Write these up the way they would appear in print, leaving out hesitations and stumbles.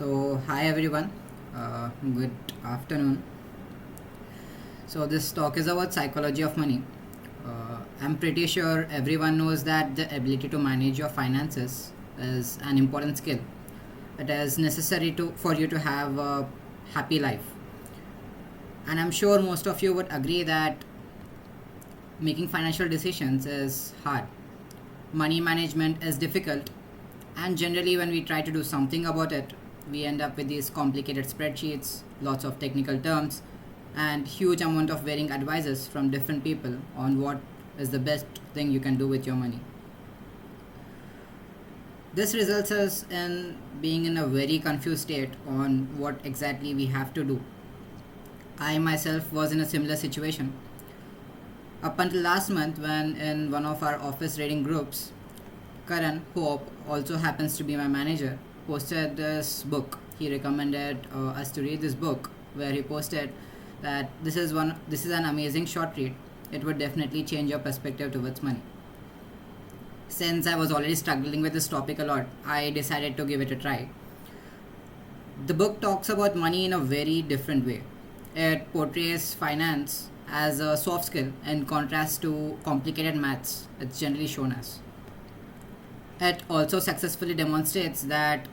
Hi everyone. Good afternoon. So, this talk is about psychology of money. I'm pretty sure everyone knows that the ability to manage your finances is an important skill. It is necessary for you to have a happy life. And I'm sure most of you would agree that making financial decisions is hard. Money management is difficult, and generally, when we try to do something about it, we end up with these complicated spreadsheets, lots of technical terms, and huge amount of varying advices from different people on what is the best thing you can do with your money. This results us in being in a very confused state on what exactly we have to do. I myself was in a similar situation up until last month when in one of our office reading groups, Karan, who also happens to be my manager, posted this book. He recommended us to read this book, where he posted that this is an amazing short read. It would definitely change your perspective towards money. Since I was already struggling with this topic a lot, I decided to give it a try. The book talks about money in a very different way. It portrays finance as a soft skill in contrast to complicated maths it's generally shown as. It also successfully demonstrates that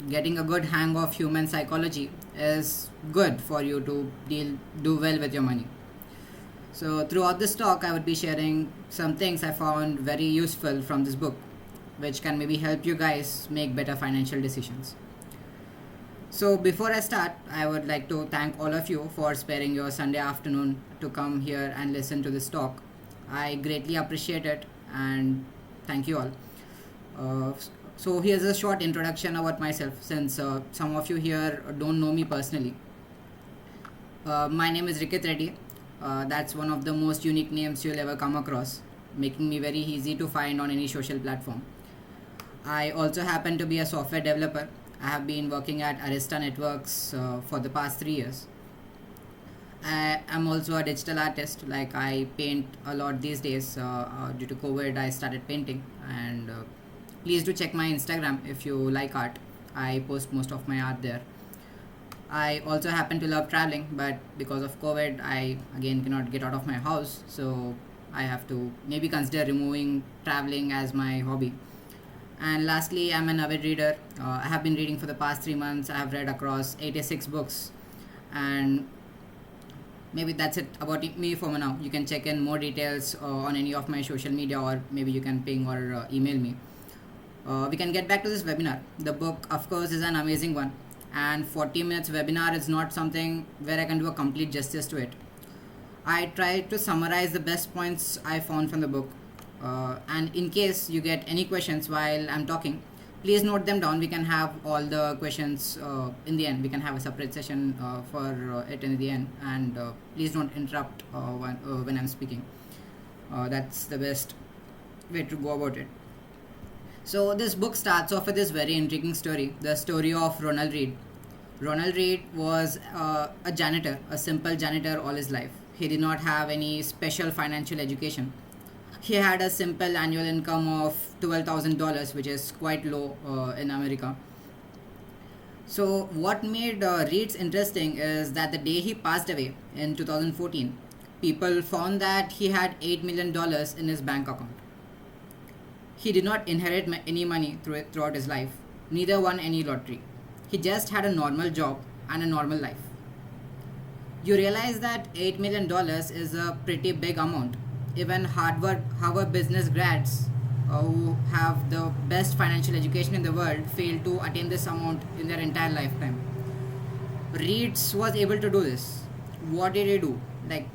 getting a good hang of human psychology is good for you to do well with your money. So throughout this talk, I would be sharing some things I found very useful from this book, which can maybe help you guys make better financial decisions. So before I start, I would like to thank all of you for sparing your Sunday afternoon to come here and listen to this talk. I greatly appreciate it and thank you all. Uh, so here's a short introduction about myself, since some of you here don't know me personally. My name is Rikith Reddy. That's one of the most unique names you'll ever come across, making me very easy to find on any social platform. I also happen to be a software developer. I have been working at Arista Networks for the past 3 years. I am also a digital artist. Like, I paint a lot these days. Due to COVID, I started painting, and please do check my Instagram if you like art. I post most of my art there. I also happen to love traveling, but because of COVID, I again cannot get out of my house, so I have to maybe consider removing traveling as my hobby. And lastly, I'm an avid reader. I have been reading for the past 3 months. I have read across 86 books, and maybe that's it about me for now. You can check in more details on any of my social media, or maybe you can ping or email me. We can get back to this webinar. The book, of course, is an amazing one, and 40 minutes webinar is not something where I can do a complete justice to it. I tried to summarize the best points I found from the book. And in case you get any questions while I'm talking, please note them down. We can have all the questions in the end. We can have a separate session for it in the end. And please don't interrupt when I'm speaking. That's the best way to go about it. So this book starts off with this very intriguing story, the story of Ronald Reed. Ronald Reed was a janitor, a simple janitor all his life. He did not have any special financial education. He had a simple annual income of $12,000, which is quite low in America. So, what made Reed's interesting is that the day he passed away in 2014, people found that he had $8 million in his bank account. He did not inherit any money throughout his life, neither won any lottery. He just had a normal job and a normal life. You realize that $8 million is a pretty big amount. Even Harvard business grads who have the best financial education in the world fail to attain this amount in their entire lifetime. Reeds was able to do this. What did he do? Like,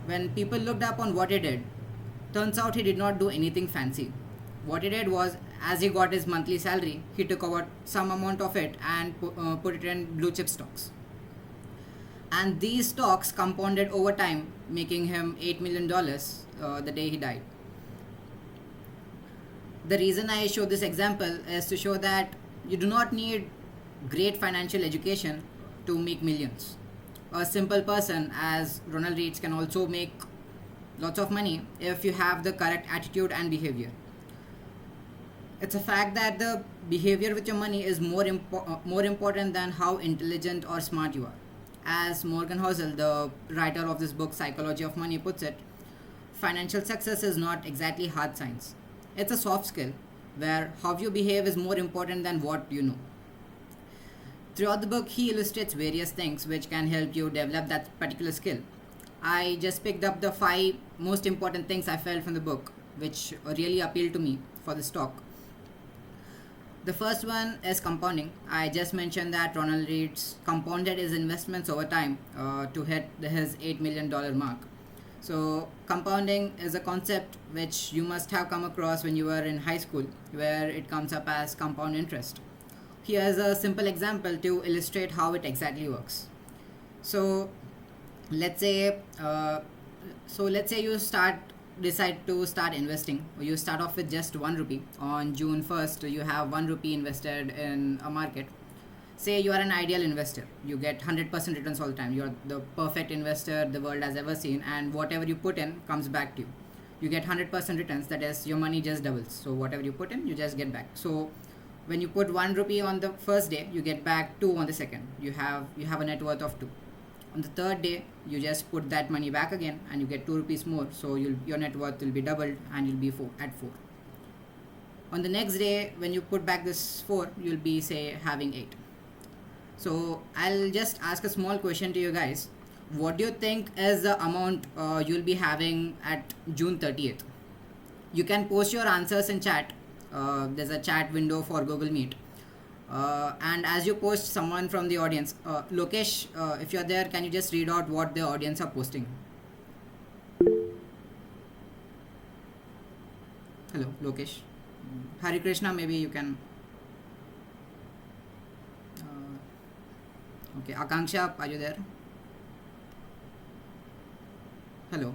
when people looked up on what he did, turns out he did not do anything fancy. What he did was, as he got his monthly salary, he took about some amount of it and put it in blue chip stocks. And these stocks compounded over time, making him $8 million the day he died. The reason I show this example is to show that you do not need great financial education to make millions. A simple person, as Ronald Reeds, can also make lots of money if you have the correct attitude and behavior. It's a fact that the behavior with your money is more important than how intelligent or smart you are. As Morgan Housel, the writer of this book Psychology of Money, puts it, financial success is not exactly hard science. It's a soft skill where how you behave is more important than what you know. Throughout the book, he illustrates various things which can help you develop that particular skill. I just picked up the five most important things I felt from the book, which really appealed to me for this talk. The first one is compounding. I just mentioned that Ronald Reed's compounded his investments over time to hit his $8 million mark. So, compounding is a concept which you must have come across when you were in high school, where it comes up as compound interest. Here is a simple example to illustrate how it exactly works. So, let's say, uh, let's say you decide to start investing. You start off with just 1 rupee. On June 1st, you have 1 rupee invested in a market. Say you are an ideal investor, you get 100% returns all the time, you're the perfect investor the world has ever seen, and whatever you put in comes back to you. You get 100% returns, that is, your money just doubles. So whatever you put in, you just get back. So when you put 1 rupee on the first day, you get back 2 on the second. You have a net worth of 2. On the third day, you just put that money back again and you get 2 rupees more, so your net worth will be doubled and you'll be at 4. On the next day, when you put back this 4, you'll be, say, having 8. So I'll just ask a small question to you guys. What do you think is the amount you'll be having at June 30th? You can post your answers in chat. There's a chat window for Google Meet. And as you post, someone from the audience, Lokesh, if you're there, can you just read out what the audience are posting? Hello, Lokesh. Hari Krishna, maybe you can. Okay, Akanksha, are you there? Hello.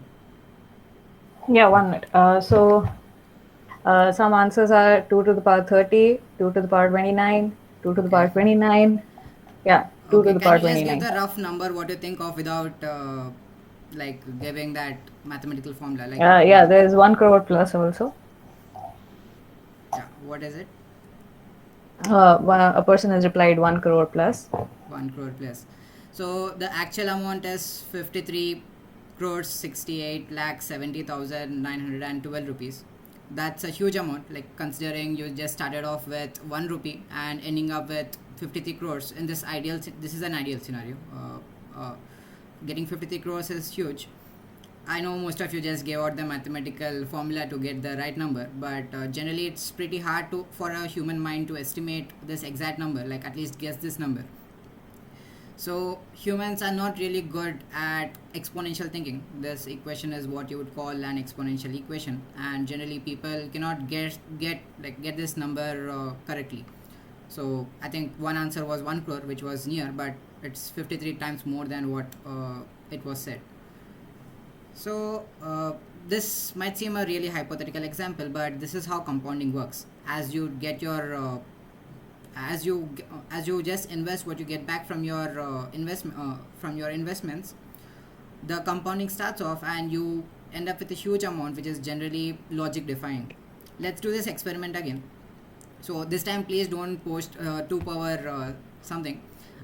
Yeah, 1 minute. Some answers are 2 to the power 30, 2 to the power 29, 2 to the Okay. power 29. Yeah, 2 to Okay, the can power you just give 29. the rough number what you think of without like giving that mathematical formula? Like, Yeah, there's 1 crore plus also. yeah, what is it? A person has replied 1 crore plus. 1 crore plus. So the actual amount is 53 crores 68 lakh 70,912 rupees. That's a huge amount, like considering you just started off with 1 rupee and ending up with 53 crores. In this is an ideal scenario. Getting 53 crores is huge. I know most of you just gave out the mathematical formula to get the right number, but generally it's pretty hard for a human mind to estimate this exact number, like at least guess this number. So humans are not really good at exponential thinking. This equation is what you would call an exponential equation, and generally people cannot get this number correctly. So I think one answer was 1 crore, which was near, but it's 53 times more than what it was said. So this might seem a really hypothetical example, but this is how compounding works. As you just invest what you get back from your investments, the compounding starts off and you end up with a huge amount, which is generally logic defying. Let's do this experiment again. So this time, please don't post 2 power something.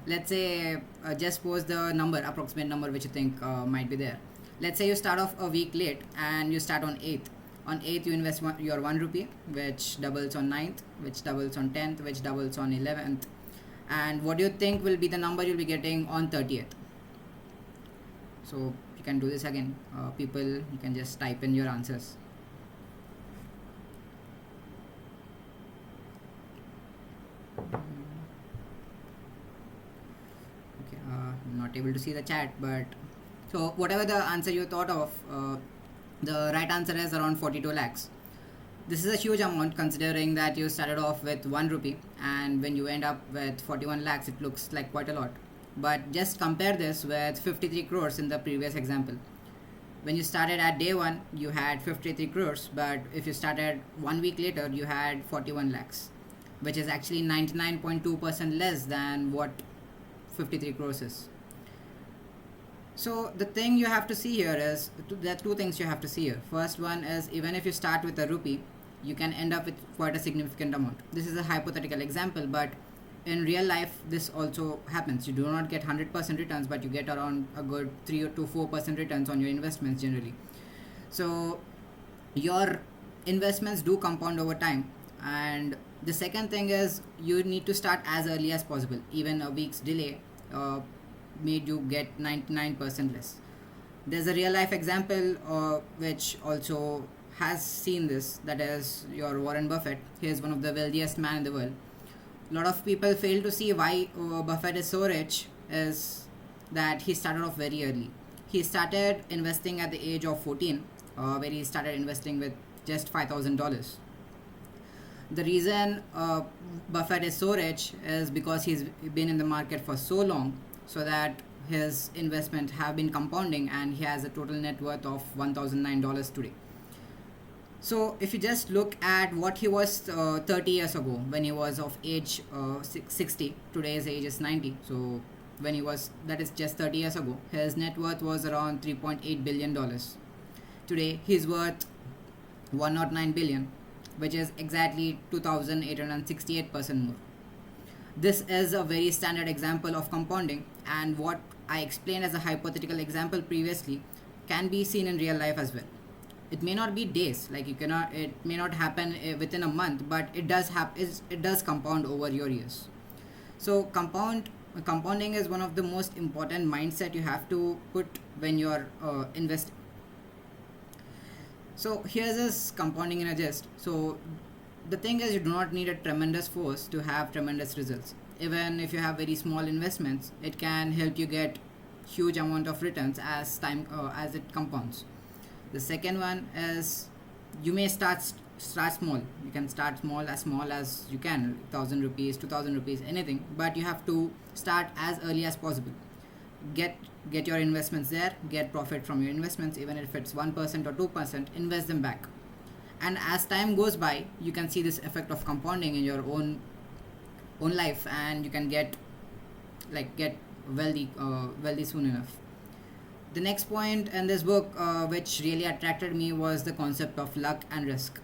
Let's say just post the approximate number which you think might be there. Let's say you start off a week late and you start on 8th. On 8th, you invest your 1 rupee, which doubles on 9th, which doubles on 10th, which doubles on 11th. And what do you think will be the number you'll be getting on 30th? So you can do this again. People, you can just type in your answers. Okay, I'm not able to see the chat, but so whatever the answer you thought of, the right answer is around 42 lakhs. This is a huge amount considering that you started off with 1 rupee, and when you end up with 41 lakhs, it looks like quite a lot. But just compare this with 53 crores in the previous example. When you started at day 1, you had 53 crores, but if you started 1 week later, you had 41 lakhs, which is actually 99.2% less than what 53 crores is. So the thing you have to see here is there are two things you have to see here. First one is, even if you start with a rupee, you can end up with quite a significant amount. This is a hypothetical example, but in real life this also happens. You do not get 100% returns, but you get around a good 3 to 4% returns on your investments generally. So your investments do compound over time. And the second thing is, you need to start as early as possible. Even a week's delay made you get 99% less. There's a real life example which also has seen this, that is your Warren Buffett. He is one of the wealthiest man in the world. A lot of people fail to see why Buffett is so rich is that he started off very early. He started investing at the age of 14, where he started investing with just $5,000. The reason Buffett is so rich is because he's been in the market for so long, so that his investment have been compounding, and he has a total net worth of $1,009 today. So if you just look at what he was 30 years ago, when he was of age 60, today's age is 90. So when he was, that is just 30 years ago, his net worth was around $3.8 billion. Today he's worth 109 billion, which is exactly 2,868% more. This is a very standard example of compounding, and what I explained as a hypothetical example previously can be seen in real life as well. It may not be days, like it may not happen within a month, but it does compound over your years. So compounding is one of the most important mindset you have to put when you're investing. So here's this compounding in a gist. So the thing is, you do not need a tremendous force to have tremendous results. Even if you have very small investments, it can help you get huge amount of returns as it compounds. The second one is, you may start small. You can start small as you can, 1,000 rupees, 2,000 rupees, anything. But you have to start as early as possible. Get your investments there. Get profit from your investments, even if it's 1% or 2%. Invest them back. And as time goes by, you can see this effect of compounding in your own life, and you can get wealthy soon enough. The next point in this book, which really attracted me, was the concept of luck and risk.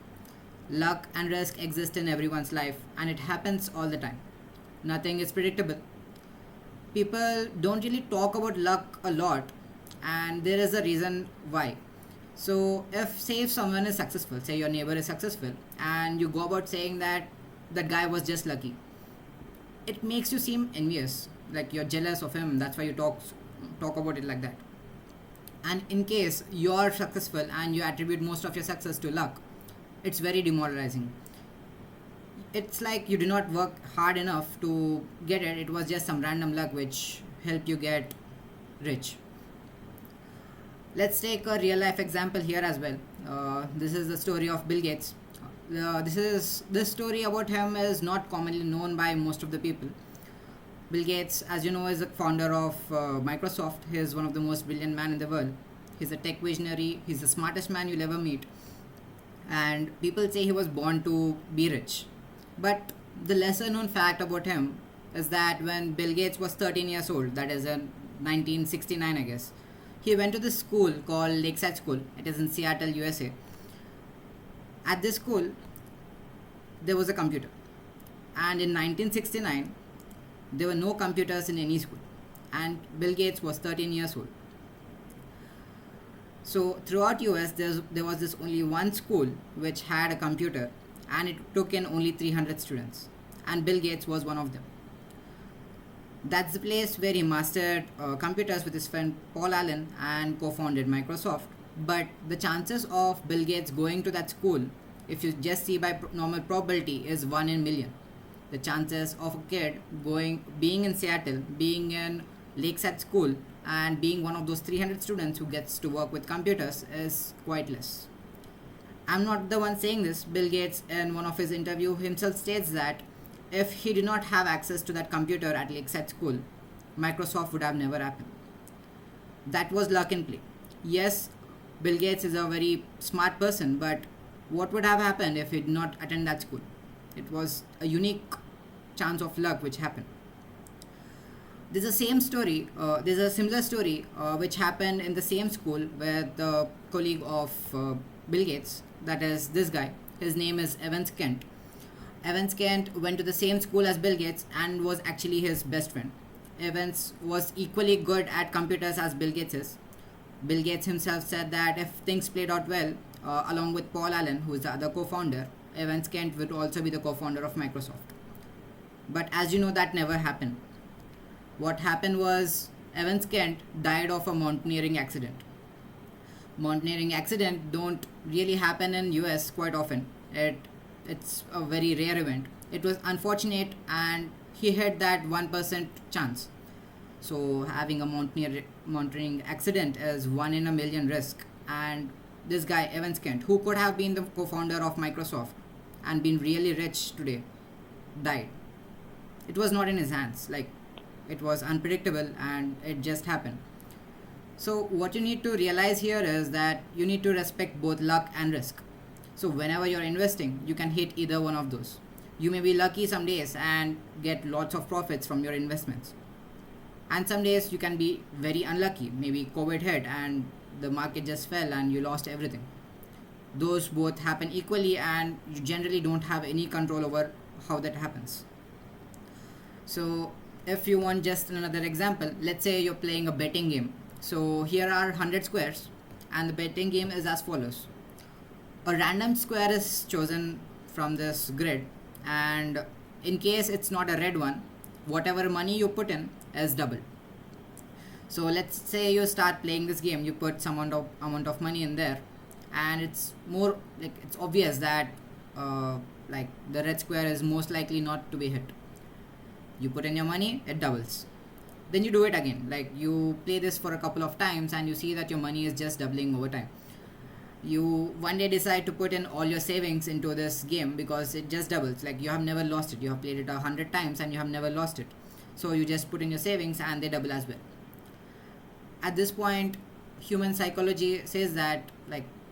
Luck and risk exist in everyone's life, and it happens all the time. Nothing is predictable. People don't really talk about luck a lot, and there is a reason why. So if someone is successful, say your neighbor is successful, and you go about saying that that guy was just lucky, it makes you seem envious, like you're jealous of him. That's why you talk about it like that. And in case you're successful and you attribute most of your success to luck, it's very demoralizing. It's like you did not work hard enough to get it. It was just some random luck which helped you get rich. Let's take a real life example here as well. This is the story of Bill Gates. This story about him is not commonly known by most of the people. Bill Gates, as you know, is the founder of Microsoft. He is one of the most brilliant men in the world. He's a tech visionary. He's the smartest man you'll ever meet. And people say he was born to be rich. But the lesser known fact about him is that when Bill Gates was 13 years old, that is in 1969, I guess, he went to this school called Lakeside School. It is in Seattle, USA. At this school, there was a computer. And in 1969, there were no computers in any school, and Bill Gates was 13 years old. So throughout US, there was this only one school which had a computer, and it took in only 300 students, and Bill Gates was one of them. That's the place where he mastered computers with his friend Paul Allen and co-founded Microsoft. But the chances of Bill Gates going to that school, if you just see by normal probability, is 1 in a million. The chances of a kid being in Seattle, being in Lakeside School, and being one of those 300 students who gets to work with computers is quite less. I'm not the one saying this. Bill Gates, in one of his interview, himself states that if he did not have access to that computer at Lakeside School, Microsoft would have never happened. That was luck in play. Yes, Bill Gates is a very smart person, but what would have happened if he did not attend that school? It was a unique chance of luck which happened. There's a similar story which happened in the same school where the colleague of Bill Gates, that is this guy, His name is Evans Kent. Evans Kent went to the same school as Bill Gates and was actually his best friend. Evans was equally good at computers as Bill Gates is. Bill Gates himself said that if things played out well, along with Paul Allen, who is the other co founder, Evans Kent would also be the co founder of Microsoft. But as you know, that never happened. What happened was Evans Kent died of a mountaineering accident. Mountaineering accident don't really happen in US quite often. It's a very rare event. It was unfortunate and he had that 1% chance. So having a mountaineering accident is 1 in a million risk. And this guy Evans Kent, who could have been the co-founder of Microsoft and been really rich today, died. It was not in his hands. Like, it was unpredictable and it just happened. So what you need to realize here is that you need to respect both luck and risk. So whenever you're investing, you can hit either one of those. You may be lucky some days and get lots of profits from your investments. And some days you can be very unlucky. Maybe COVID hit and the market just fell and you lost everything. Those both happen equally and you generally don't have any control over how that happens. So if you want just another example, let's say you're playing a betting game. So here are 100 squares and the betting game is as follows. A random square is chosen from this grid, and in case it's not a red one, whatever money you put in is doubled. So let's say you start playing this game, you put some amount of money in there, and it's more like it's obvious that like the red square is most likely not to be hit. You put in your money, it doubles. Then you do it again. Like, you play this for a couple of times and you see that your money is just doubling over time. You one day decide to put in all your savings into this game because it just doubles. Like, you have never lost it. You have played it 100 times and you have never lost it. So you just put in your savings and they double as well. At this point, human psychology says that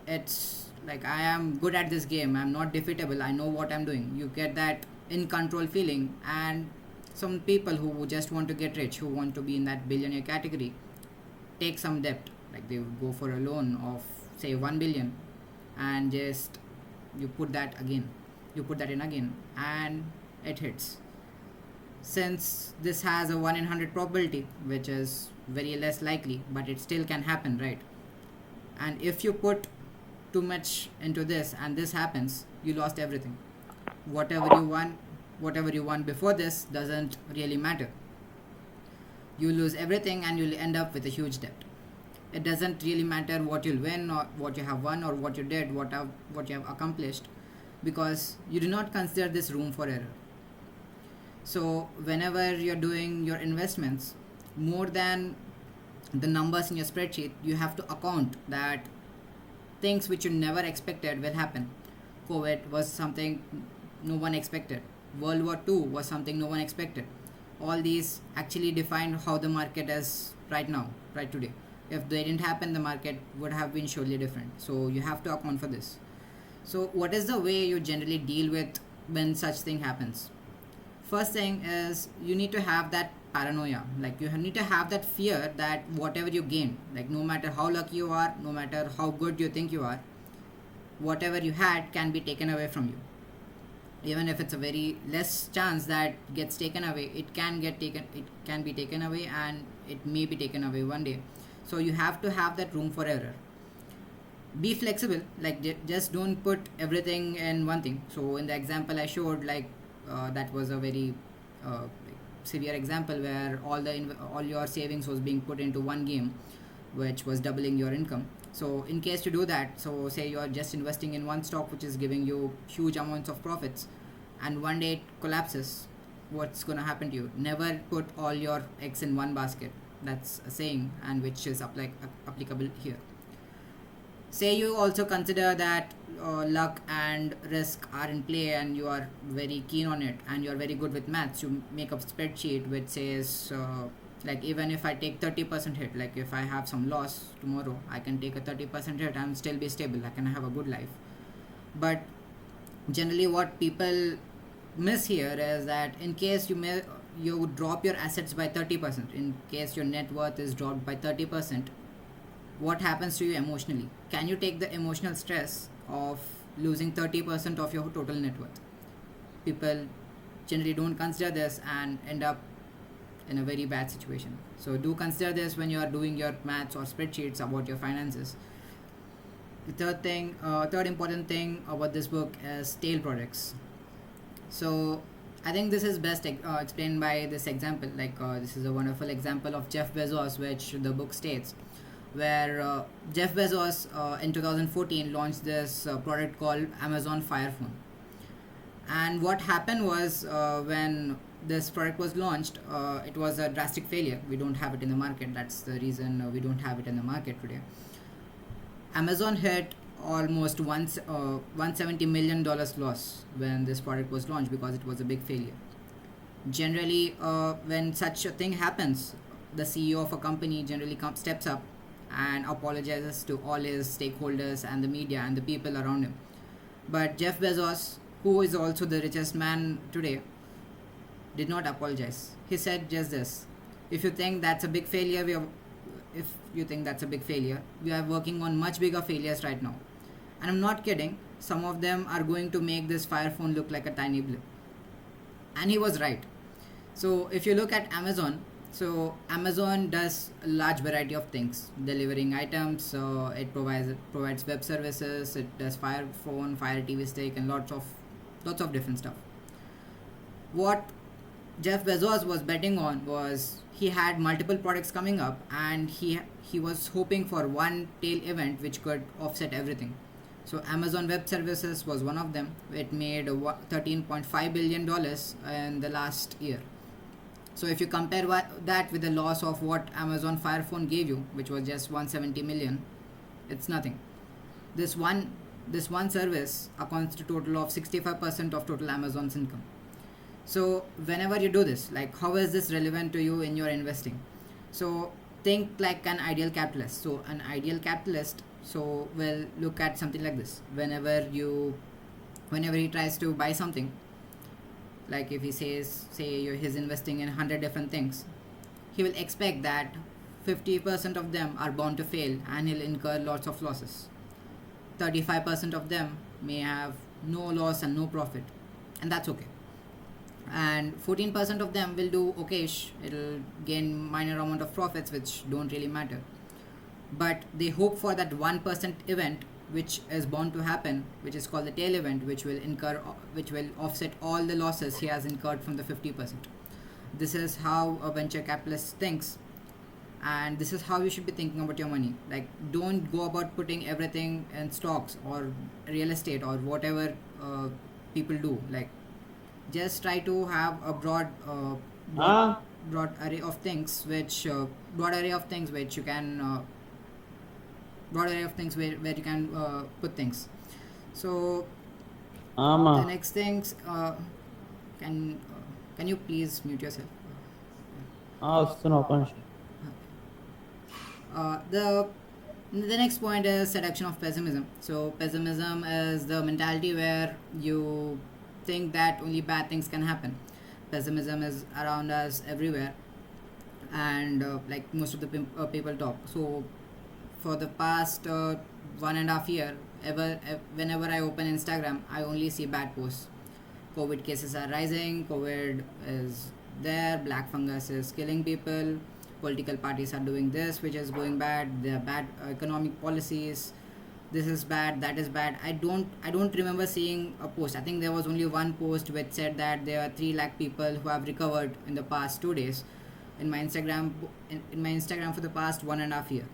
it's like, I am good at this game. I'm not defeatable. I know what I'm doing. You get that in control feeling. And some people who just want to get rich, who want to be in that billionaire category, take some debt. Like, they would go for a loan of say 1 billion and just you put that in again and it hits. Since this has a 1 in 100 probability, which is very less likely, but it still can happen, right? And if you put too much into this and this happens, you lost everything. Whatever you won before this doesn't really matter. You lose everything and you'll end up with a huge debt. It doesn't really matter what you'll win or what you have won or what you did, what you have accomplished, because you do not consider this room for error. So whenever you're doing your investments, more than the numbers in your spreadsheet, you have to account that things which you never expected will happen. COVID was something no one expected. World War II was something no one expected. All these actually define how the market is right now, right today. If they didn't happen, the market would have been surely different. So you have to account for this. So what is the way you generally deal with when such thing happens? First thing is, you need to have that paranoia. Like, you need to have that fear that whatever you gain, like no matter how lucky you are, no matter how good you think you are, whatever you had can be taken away from you. Even if it's a very less chance that gets taken away, it can be taken away, and it may be taken away one day. So you have to have that room for error. Be flexible. Like, just don't put everything in one thing. So in the example I showed, that was a very severe example where all your savings was being put into one game, which was doubling your income. So in case you do that, so say you are just investing in one stock which is giving you huge amounts of profits, and one day it collapses, what's going to happen to you? Never put all your eggs in one basket. That's a saying, and which is applicable here. Say you also consider that luck and risk are in play and you are very keen on it and you are very good with maths. You make a spreadsheet which says like, even if I take 30% hit, like if I have some loss tomorrow, I can take a 30% hit and still be stable. I can have a good life. But generally what people miss here is that in case you drop your assets by 30%, in case your net worth is dropped by 30%, what happens to you emotionally? Can you take the emotional stress of losing 30% of your total net worth. People generally don't consider this and end up in a very bad situation. So do consider this when you are doing your maths or spreadsheets about your finances. The third important thing about this book is tail products. So I think this is best explained by this example. This is a wonderful example of Jeff Bezos, which the book states, where Jeff Bezos in 2014 launched this product called Amazon Fire Phone. And what happened was, when this product was launched, it was a drastic failure. We don't have it in the market. That's the reason we don't have it in the market today. Amazon hit almost 170 million dollars loss when this product was launched because it was a big failure. Generally, when such a thing happens, the CEO of a company generally steps up and apologizes to all his stakeholders and the media and the people around him. But Jeff Bezos, who is also the richest man today, did not apologize. He said just this: if you think that's a big failure, we are working on much bigger failures right now. And I'm not kidding, some of them are going to make this Fire Phone look like a tiny blip. And he was right. So if you look at Amazon, so Amazon does a large variety of things, delivering items. So it provides web services. It does Fire Phone, Fire TV Stick, and lots of different stuff. What Jeff Bezos was betting on was he had multiple products coming up, and he was hoping for one tail event which could offset everything. So Amazon Web Services was one of them. It made $13.5 billion in the last year. So if you compare that with the loss of what Amazon Fire Phone gave you, which was just 170 million, it's nothing. This one service accounts to total of 65% of total Amazon's income. So whenever you do this, like, how is this relevant to you in your investing? So think like an ideal capitalist. So an ideal capitalist will look at something like this. Whenever he tries to buy something, like if he says, he's investing in 100 different things, he will expect that 50% of them are bound to fail and he'll incur lots of losses. 35% of them may have no loss and no profit, and that's okay. And 14% of them will do okayish. It'll gain minor amount of profits which don't really matter. But they hope for that 1% event which is bound to happen, which is called the tail event, which will offset all the losses he has incurred from the 50%. This is how a venture capitalist thinks, and this is how you should be thinking about your money. Like, don't go about putting everything in stocks or real estate or whatever people do. Like, just try to have a broad array of things which you can broad array of things where you can put things. So the next things, can you please mute yourself? వస్తున్నా ఒక నిమిషం. The next point is seduction of pessimism. So pessimism is the mentality where you think that only bad things can happen. Pessimism is around us everywhere, and like most of the people talk. So for the past 1.5 year, whenever I open Instagram, I only see bad posts. COVID cases are rising, COVID is there, black fungus is killing people, political parties are doing this which is going bad, there are bad economic policies, this is bad, that is bad. I don't remember seeing a post. I think there was only one post which said that there are 3 lakh people who have recovered in the past 2 days in my Instagram for the past 1.5 year.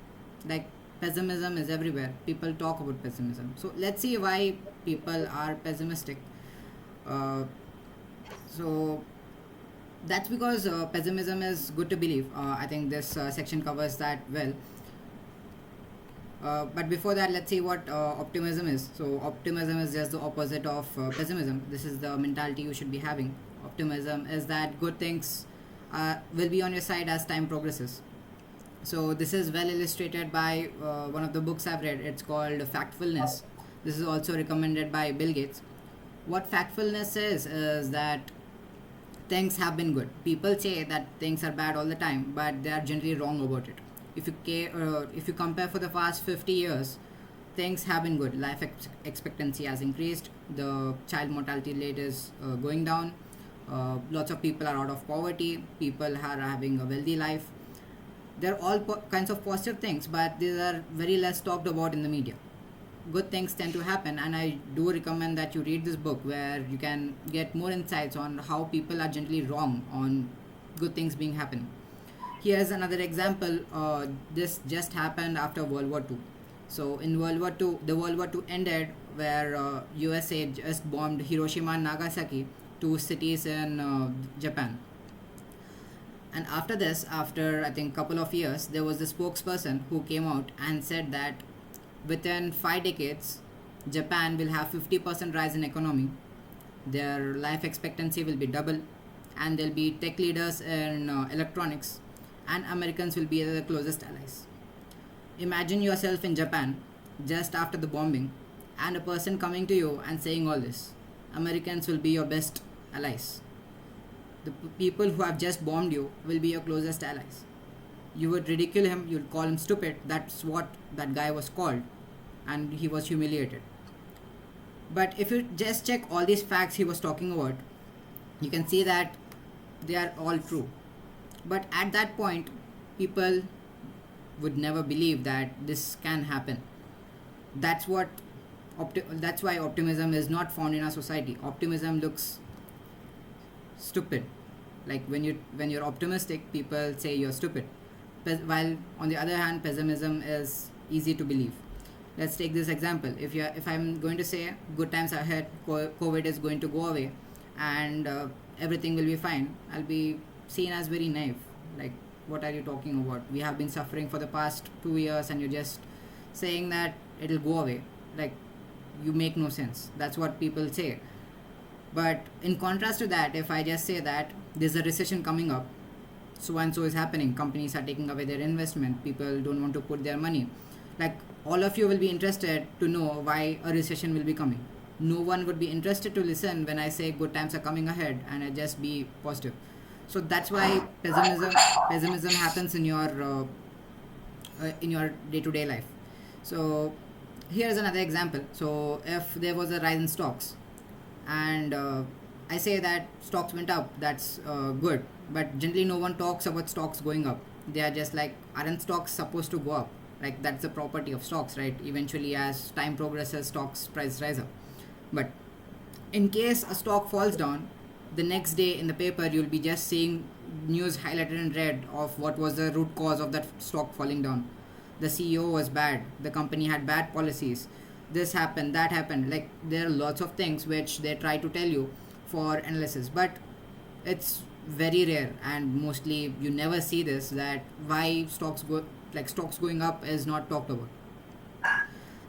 Like, pessimism is everywhere. People talk about pessimism. So let's see why people are pessimistic. So that's because pessimism is good to believe. I think this section covers that well. But before that, let's see what optimism is. So optimism is just the opposite of pessimism. This is the mentality you should be having. Optimism is that good things will be on your side as time progresses. So this is well illustrated by one of the books I've read. It's called Factfulness. This is also recommended by Bill Gates. What factfulness is that things have been good. People say that things are bad all the time, but they are generally wrong about it. If you compare for the past 50 years, things have been good. Life expectancy has increased. The child mortality rate is going down. Lots of people are out of poverty. People are having a wealthy life. They're all kinds of positive things, but these are very less talked about in the media. Good things tend to happen, and I do recommend that you read this book where you can get more insights on how people are generally wrong on good things being happening. Here's another example. This just happened after World War II. So in World War II, the World War II ended where USA just bombed Hiroshima and Nagasaki, two cities in Japan. And after this, after I think couple of years, there was the spokesperson who came out and said that within 5 decades, Japan will have 50% rise in economy. Their life expectancy will be double, and they'll be tech leaders in electronics, and Americans will be the closest allies. Imagine yourself in Japan just after the bombing, and a person coming to you and saying all this. Americans will be your best allies. The people who have just bombed you will be your closest allies. You would ridicule him, you'd call him stupid. That's what that guy was called, and he was humiliated. But if you just check all these facts he was talking about, you can see that they are all true. But at that point, people would never believe that this can happen. That's what that's why optimism is not found in our society. Optimism looks stupid. Like when you're optimistic, people say you're stupid. While on the other hand, pessimism is easy to believe. Let's take this example. If I'm going to say good times are ahead, COVID is going to go away, and everything will be fine, I'll be seen as very naive. Like, what are you talking about? We have been suffering for the past 2 years, and you're just saying that it'll go away. Like, you make no sense. That's what people say. But in contrast to that, if I just say that there's a recession coming up, so and so is happening, companies are taking away their investment, people don't want to put their money, like, all of you will be interested to know why a recession will be coming. No one would be interested to listen when I say good times are coming ahead and I just be positive. So that's why pessimism happens in your day-to-day life. So here's another example. So if there was a rise in stocks, and I say that stocks went up, that's good, but generally no one talks about stocks going up. They are just like, aren't stocks supposed to go up? Like, that's the property of stocks, right? Eventually, as time progresses, stocks price rise up. But in case a stock falls down, the next day in the paper you'll be just seeing news highlighted in red of what was the root cause of that stock falling down. The CEO was bad, the company had bad policies, this happened, that happened. Like, there are lots of things which they try to tell you for analysis, but it's very rare, and mostly you never see this, that why stocks going up is not talked about.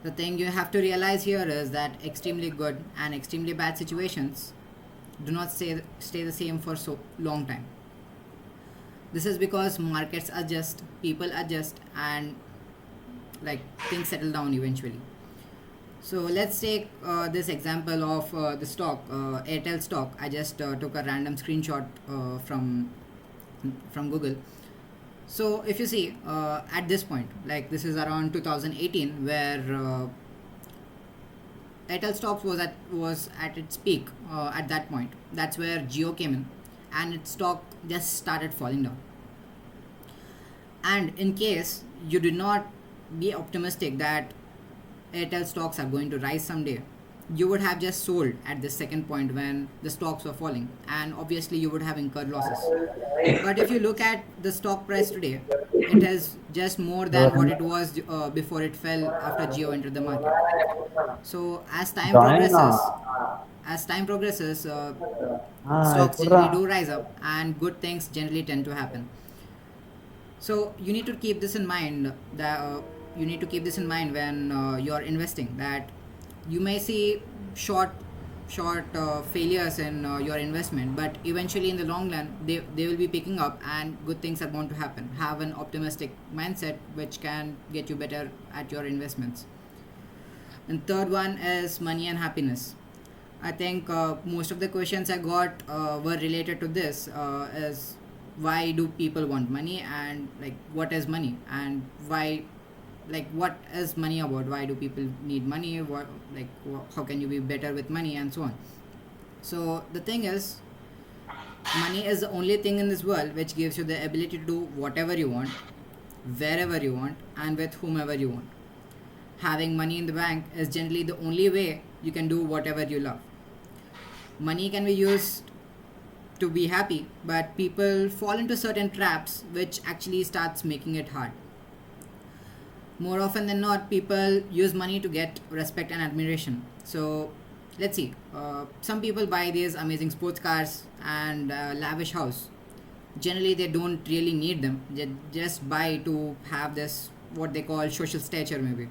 The thing you have to realize here is that extremely good and extremely bad situations do not stay the same for so long time. This is because markets adjust, people adjust, and like, things settle down eventually. So let's take this example of the stock, Airtel stock. I just took a random screenshot from Google. So if you see, at this point, like, this is around 2018, where Airtel stocks was at its peak. At that point, that's where Jio came in, and its stock just started falling down. And in case you did not be optimistic that Airtel stocks are going to rise someday, you would have just sold at the second point when the stocks were falling, and obviously you would have incurred losses. But if you look at the stock price today, it is just more than what it was before it fell after Jio entered the market. So as time progresses, stocks generally do rise up, and good things generally tend to happen. So you need to keep this in mind, when you're investing, that you may see short failures in your investment, but eventually in the long run they will be picking up, and good things are going to happen. Have an optimistic mindset which can get you better at your investments. And third one is money and happiness. I think most of the questions I got were related to this, is why do people want money, and like, what is money, and why like what is money about, why do people need money, what, like how can you be better with money, and so on. So the thing is, money is the only thing in this world which gives you the ability to do whatever you want, wherever you want, and with whomever you want. Having money in the bank is generally the only way you can do whatever you love. Money can be used to be happy, but people fall into certain traps which actually starts making it hard. More often than not, people use money to get respect and admiration. So let's see, some people buy these amazing sports cars and lavish house. Generally they don't really need them, they just buy to have this what they call social stature maybe.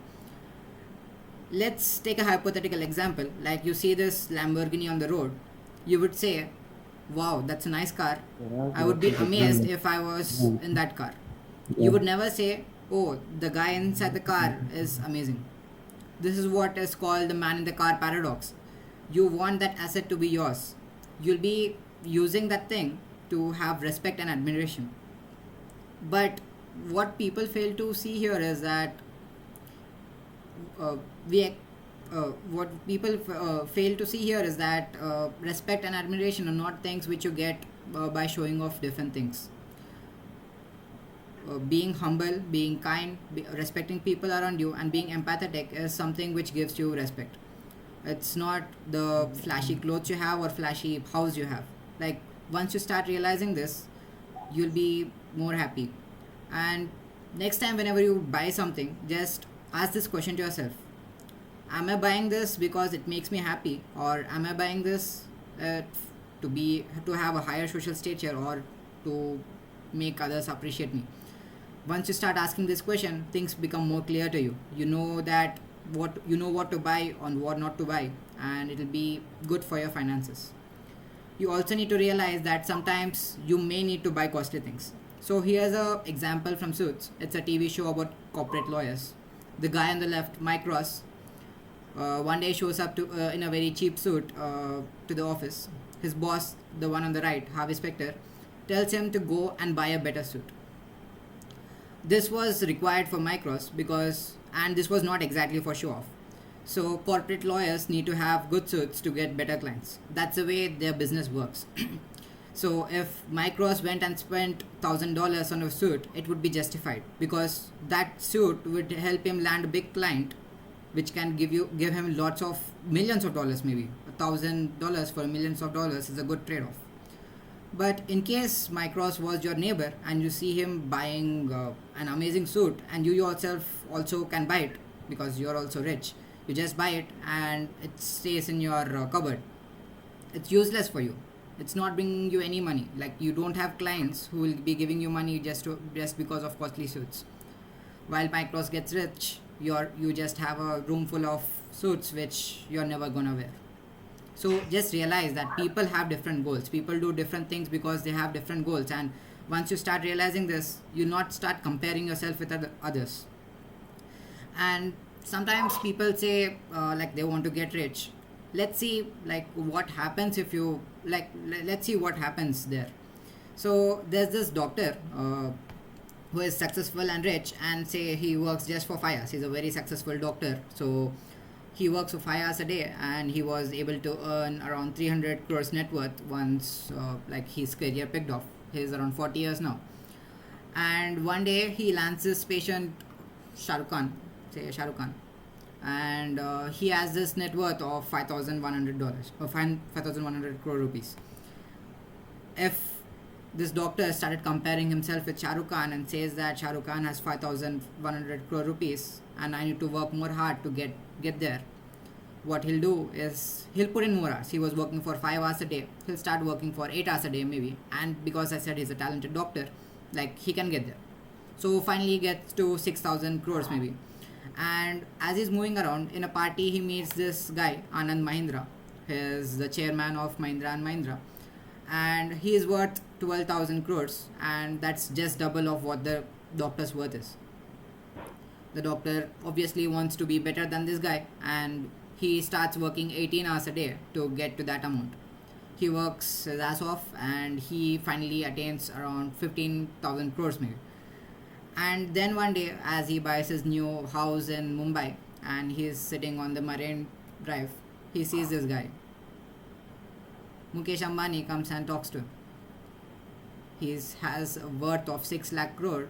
Let's take a hypothetical example, like you see this Lamborghini on the road, you would say, wow, that's a nice car, I would be amazed if I was in that car. You would never say, oh, the guy inside the car is amazing. This is what is called the man in the car paradox. You want that asset to be yours. You'll be using that thing to have respect and admiration. But what people fail to see here is that we what people fail to see here is that respect and admiration are not things which you get by showing off different things. Being humble, being kind, respecting people around you, and being empathetic is something which gives you respect. It's not the flashy clothes you have or flashy house you have. Like once you start realizing this, you'll be more happy. And next time whenever you buy something, just ask this question to yourself: am I buying this because it makes me happy, or am I buying this to have a higher social stature or to make others appreciate me? Once you start asking this question, things become more clear to you. You know that what to buy and what not to buy, and it'll be good for your finances. You also need to realize that sometimes you may need to buy costly things. So here's a example from Suits. It's a TV show about corporate lawyers. The guy on the left, Mike Ross, one day shows up to in a very cheap suit to the office. His boss, the one on the right, Harvey Specter, tells him to go and buy a better suit. This was required for Mike Ross and this was not exactly for show off. So corporate lawyers need to have good suits to get better clients. That's the way their business works. So if Mike Ross went and spent $1,000 on a suit, it would be justified because that suit would help him land a big client, which can give him lots of millions of dollars. Maybe $1,000 for millions of dollars is a good trade-off. But in case Mike Ross was your neighbor and you see him buying an amazing suit and you yourself also can buy it because you're also rich, you just buy it and it stays in your cupboard. It's useless for you. It's not bringing you any money. Like you don't have clients who will be giving you money just because of costly suits. While Mike Ross gets rich, you just have a room full of suits which you're never gonna wear. So just realize that people have different goals. People do different things because they have different goals. And once you start realizing this, you not start comparing yourself with others. And sometimes people say like they want to get rich. Let's see like what happens if you like. Let's see what happens there. So there's this doctor who is successful and rich, and say he works just for 5 hours. He's a very successful doctor. So he works for 5 hours a day and he was able to earn around 300 crores net worth once like his career picked off. He's around 40 years now. And one day he lands this patient, Shah Rukh Khan, and he has this net worth of $5,100 or 5,100 crore rupees. If this doctor started comparing himself with Shah Rukh Khan and says that Shah Rukh Khan has 5,100 crore rupees and I need to work more hard to get there, what he'll do is he'll put in more hours. He was working for 5 hours a day, he'll start working for 8 hours a day maybe, and because I said he's a talented doctor, like he can get there. So finally he gets to 6,000 crores maybe. And as he's moving around in a party, he meets this guy Anand Mahindra. He is the chairman of Mahindra and Mahindra, and he is worth 12,000 crores, and that's just double of what the doctor's worth is. The doctor obviously wants to be better than this guy, and he starts working 18 hours a day to get to that amount. He works his ass off and he finally attains around 15,000 crores maybe. And then one day, as he buys his new house in Mumbai and he's sitting on the Marine Drive, he sees this guy. Mukesh Ambani comes and talks to him. He has a worth of 6 lakh crore,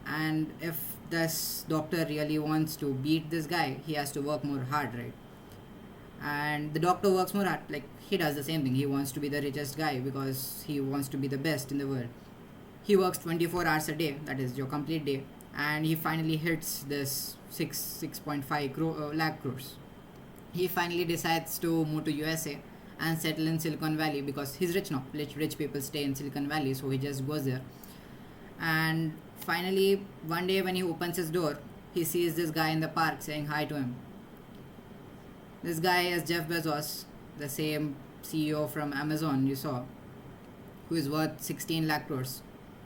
and if this doctor really wants to beat this guy, he has to work more hard, right? And the doctor works more hard, like he does the same thing. He wants to be the richest guy because he wants to be the best in the world. He works 24 hours a day, that is your complete day, and he finally hits this 6.5 lakh crores. He finally decides to move to USA and settle in Silicon Valley because he's rich now. Rich people stay in Silicon Valley, so he just goes there. And finally, one day when he opens his door, he sees this guy in the park saying hi to him. This guy is Jeff Bezos, the same CEO from Amazon you saw, who is worth 16 lakh crores.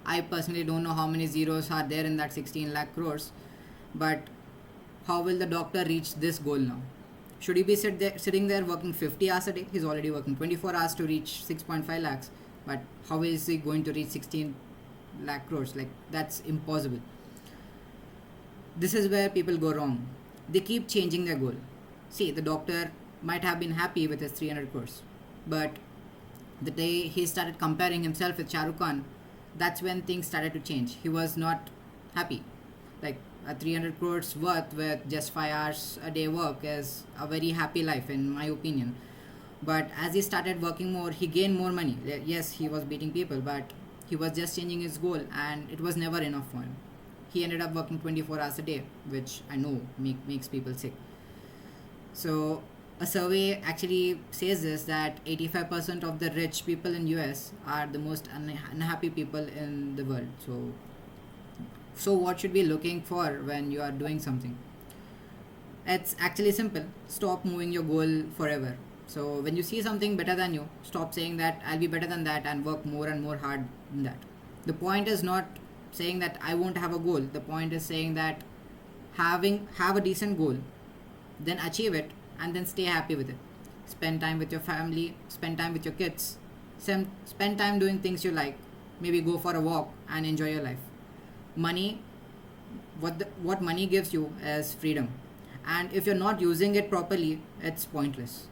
I personally don't know how many zeros are there in that 16 lakh crores, but how will the doctor reach this goal now? Should he be sitting there working 50 hours a day? He's already working 24 hours to reach 6.5 lakhs, but how is he going to reach 16 lakh crores? Like, that's impossible. This is where people go wrong. They keep changing their goal. See, the doctor might have been happy with his 300 crores, but the day he started comparing himself with Shah Rukh Khan, that's when things started to change. He was not happy. Like, a 300 crores worth with just 5 hours a day work is a very happy life in my opinion. But as he started working more, he gained more money. Yes, he was beating people, but he was just changing his goal and it was never enough for him. He ended up working 24 hours a day, which I know makes people sick. So a survey actually says this, that 85% of the rich people in US are the most unhappy people in the world. So what should we be looking for when you are doing something? It's actually simple. Stop moving your goal forever. So when you see something better than you, stop saying that I'll be better than that and work more and more hard than that. The point is not saying that I won't have a goal. The point is saying that have a decent goal, then achieve it, and then stay happy with it. Spend time with your family, spend time with your kids, spend time doing things you like, maybe go for a walk and enjoy your life. Money, what money gives you is freedom, and if you're not using it properly, it's pointless.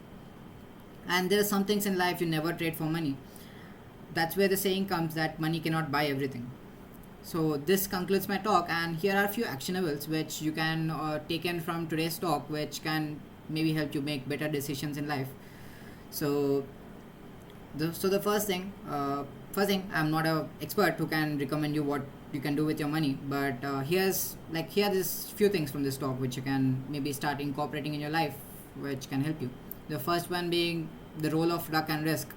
And there are some things in life you never trade for money. That's where the saying comes that money cannot buy everything. So this concludes my talk, and here are a few actionables which you can take in from today's talk, which can maybe help you make better decisions in life. So the first thing, I'm not an expert who can recommend you what you can do with your money, but here's few things from this talk which you can maybe start incorporating in your life, which can help you. The first one being the role of luck and risk.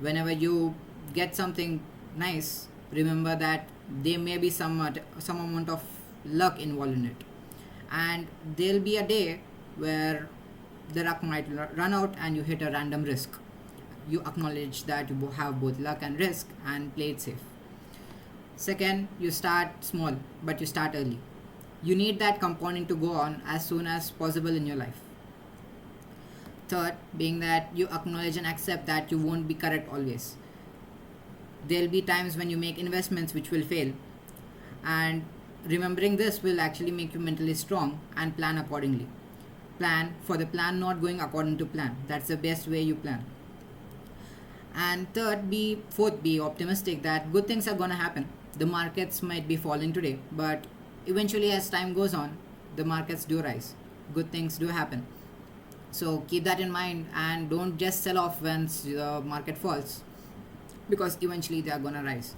Whenever you get something nice, remember that there may be some amount of luck involved in it, and there'll be a day where the luck might run out and you hit a random risk. You acknowledge that you have both luck and risk and play it safe. Second, you start small, but you start early. You need that compounding to go on as soon as possible in your life. Third, being that you acknowledge and accept that you won't be correct always. There'll be times when you make investments which will fail, and remembering this will actually make you mentally strong and plan accordingly. Plan for the plan not going according to plan. That's the best way you plan. And fourth, be optimistic that good things are gonna happen. The markets might be falling today, but eventually as time goes on, the markets do rise. Good things do happen. So keep that in mind and don't just sell off when the market falls, because eventually they are gonna rise.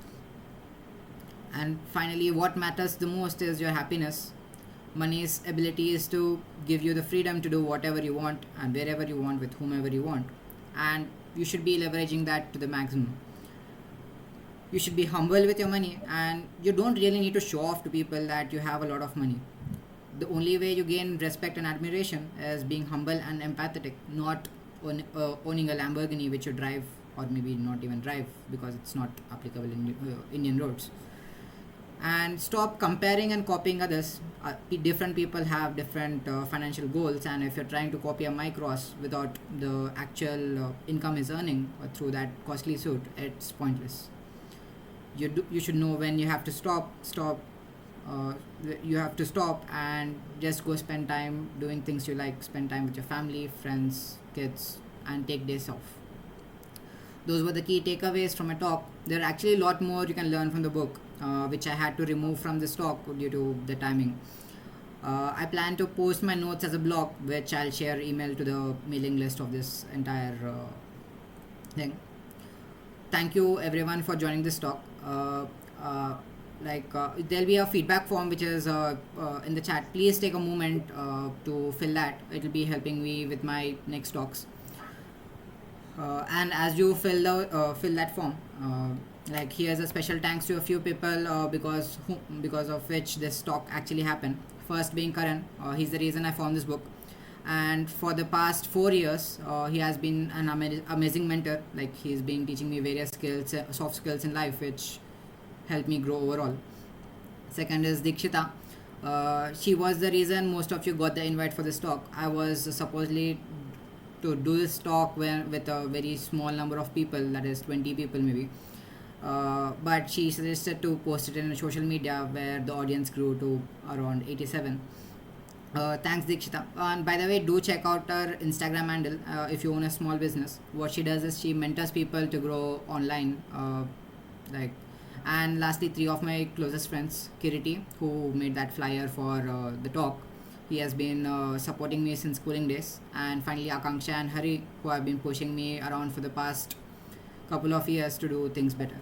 And finally, what matters the most is your happiness. Money's ability is to give you the freedom to do whatever you want and wherever you want with whomever you want, and you should be leveraging that to the maximum. You should be humble with your money, and you don't really need to show off to people that you have a lot of money. The only way you gain respect and admiration is being humble and empathetic, not owning a Lamborghini which you drive, or maybe not even drive because it's not applicable in Indian roads. And stop comparing and copying others. Different people have different financial goals, and if you're trying to copy a Mike Ross without the actual income he's earning through that costly suit, it's pointless. You should know when you have to uh, you have to stop and just go spend time doing things you like, spend time with your family, friends, kids, and take days off. Those were the key takeaways from my talk. There are actually a lot more you can learn from the book, which I had to remove from this talk due to the timing. I plan to post my notes as a blog, which I'll share email to the mailing list of this entire thing. Thank you everyone for joining this talk. There'll be a feedback form which is in the chat. Please take a moment to fill that. It'll be helping me with my next talks. And as you fill that form, here's a special thanks to a few people because of which this talk actually happened. First being Karan, he's the reason I found this book, and for the past 4 years, he has been an amazing mentor. Like, he's been teaching me various skills, soft skills in life, which helped me grow overall. Second is Dikshita. She was the reason most of you got the invite for this talk. I was supposedly to do this talk with a very small number of people, that is 20 people maybe. But she suggested to post it in social media, where the audience grew to around 87. Thanks, Dikshita. And by the way, do check out her Instagram handle if you own a small business. What she does is she mentors people to grow online. Like, and lastly, three of my closest friends, Kiriti, who made that flyer for the talk. He has been supporting me since schooling days. And finally, Akanksha and Hari, who have been pushing me around for the past couple of years to do things better.